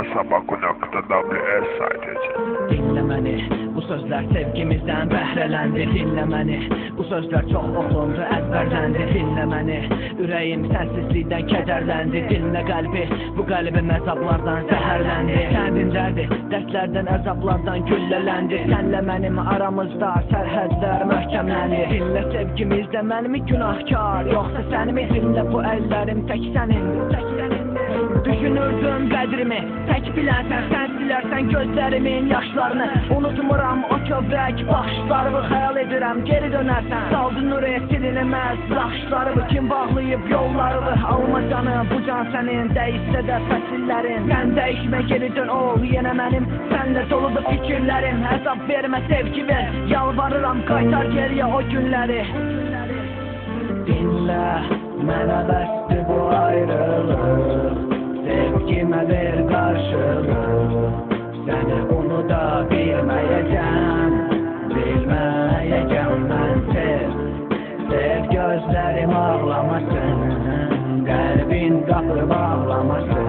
asabaku.ws saytı. Dinlə məni, bu sözlər sevgimizdən bəhrələndi. Dinlə məni, bu sözlər çox oxundu, əzbərləndi. Dinlə məni, ürəyim sənsizlikdən kədərləndi. Dinlə qəlbi, bu qəlbim əzablardan zəhərləndi. Sənin dərdi, dərdlərdən, əzablardan güllələndi. Sənlə mənim aramızda sərhədlər möhkəmlənir. Dinlə sevgimizdə mənmi günahkar, yoxsa sənmi? Dinlə bu əllərim tək sənin. Düşünürdüm qədrimi, tək bilənsən, sən silərsən gözlərimin yaşlarını. Unutmuram o kövrək baxışlarımı, xəyal edirəm geri dönərsən. Saldın ürəyə silinməz baxışlarımı, kim bağlayıb yollarımı. Alma canım, bu can sənin, dəyişsə də fəsillərin. Sən dəyişmə, geri dön ol, yenə mənim sənlə doludur fikirlərim. Əzab vermə, sevgi ver, yalvarıram, qaytar geriyə o günləri. Dinlə, mənə bəsdir bu ayrılıq, sevgimə ver qarşılıq. Səni unuda bilməyəcəm, bilməyəcəm mən sev. Sev gözlərim ağlamasın, qəlbin qapıb ağlamasın.